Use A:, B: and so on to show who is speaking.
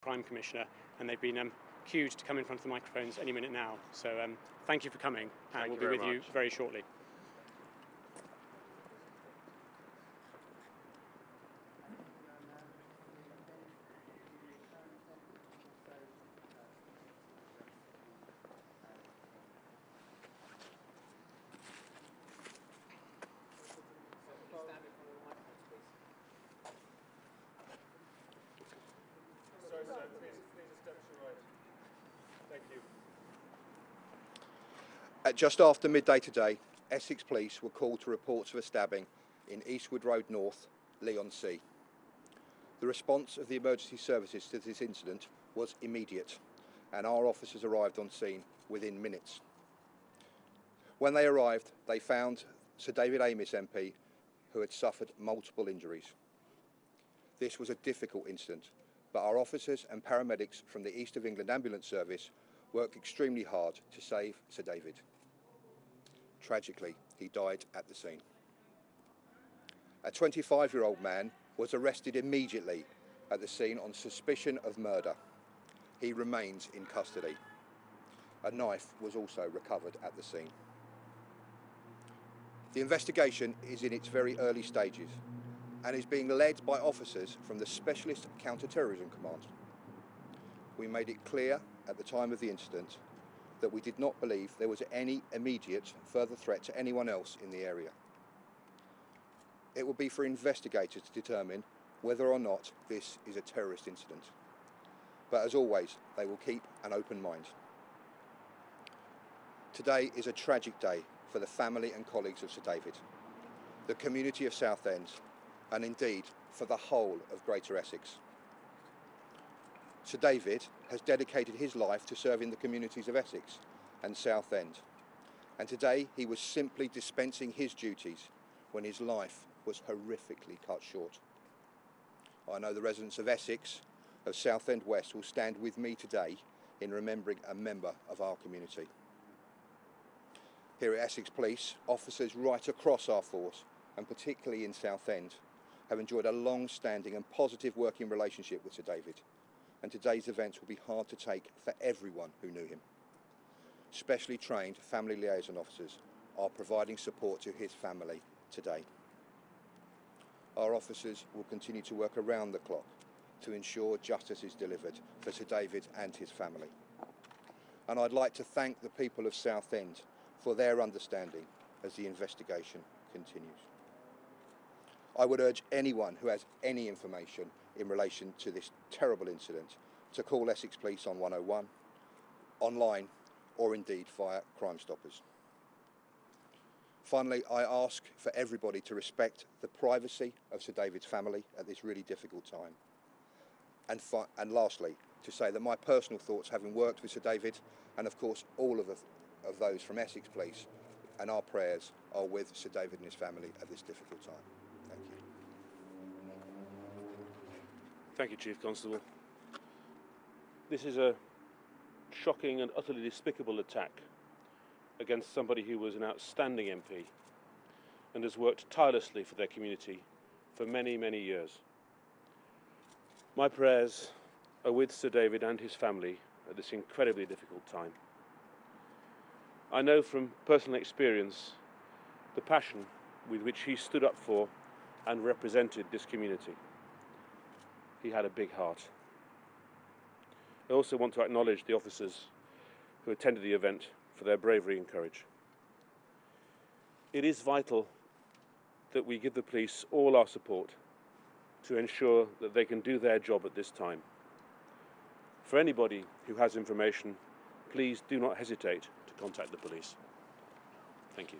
A: Crime Commissioner, and they've been queued to come in front of the microphones any minute now. So thank you for coming, and we'll be with you very shortly.
B: At just after midday today, Essex Police were called to reports of a stabbing in Eastwood Road North, Leigh-on-Sea. The response of the emergency services to this incident was immediate, and our officers arrived on scene within minutes. When they arrived, they found Sir David Amess MP, who had suffered multiple injuries. This was a difficult incident, but our officers and paramedics from the East of England Ambulance Service worked extremely hard to save Sir David. Tragically, he died at the scene. A 25-year-old man was arrested immediately at the scene on suspicion of murder. He remains in custody. A knife was also recovered at the scene. The investigation is in its very early stages and is being led by officers from the Specialist Counter-Terrorism Command. We made it clear at the time of the incident that we did not believe there was any immediate further threat to anyone else in the area. It will be for investigators to determine whether or not this is a terrorist incident. But as always, they will keep an open mind. Today is a tragic day for the family and colleagues of Sir David, the community of Southend, and indeed for the whole of Greater Essex. Sir David has dedicated his life to serving the communities of Essex and Southend, and today he was simply dispensing his duties when his life was horrifically cut short. I know the residents of Essex, of Southend West, will stand with me today in remembering a member of our community. Here at Essex Police, officers right across our force, and particularly in Southend, have enjoyed a long-standing and positive working relationship with Sir David, and today's events will be hard to take for everyone who knew him. Specially trained family liaison officers are providing support to his family today. Our officers will continue to work around the clock to ensure justice is delivered for Sir David and his family. And I'd like to thank the people of Southend for their understanding as the investigation continues. I would urge anyone who has any information in relation to this terrible incident to call Essex Police on 101, online, or indeed via Crime Stoppers. Finally, I ask for everybody to respect the privacy of Sir David's family at this really difficult time. And lastly, to say that my personal thoughts, having worked with Sir David, and of course all of those from Essex Police, and our prayers are with Sir David and his family at this difficult time. Thank you.
C: Thank you, Chief Constable. This is a shocking and utterly despicable attack against somebody who was an outstanding MP and has worked tirelessly for their community for many, many years. My prayers are with Sir David and his family at this incredibly difficult time. I know from personal experience the passion with which he stood up for and represented this community. He had a big heart. I also want to acknowledge the officers who attended the event for their bravery and courage. It is vital that we give the police all our support to ensure that they can do their job at this time. For anybody who has information, please do not hesitate to contact the police. Thank you.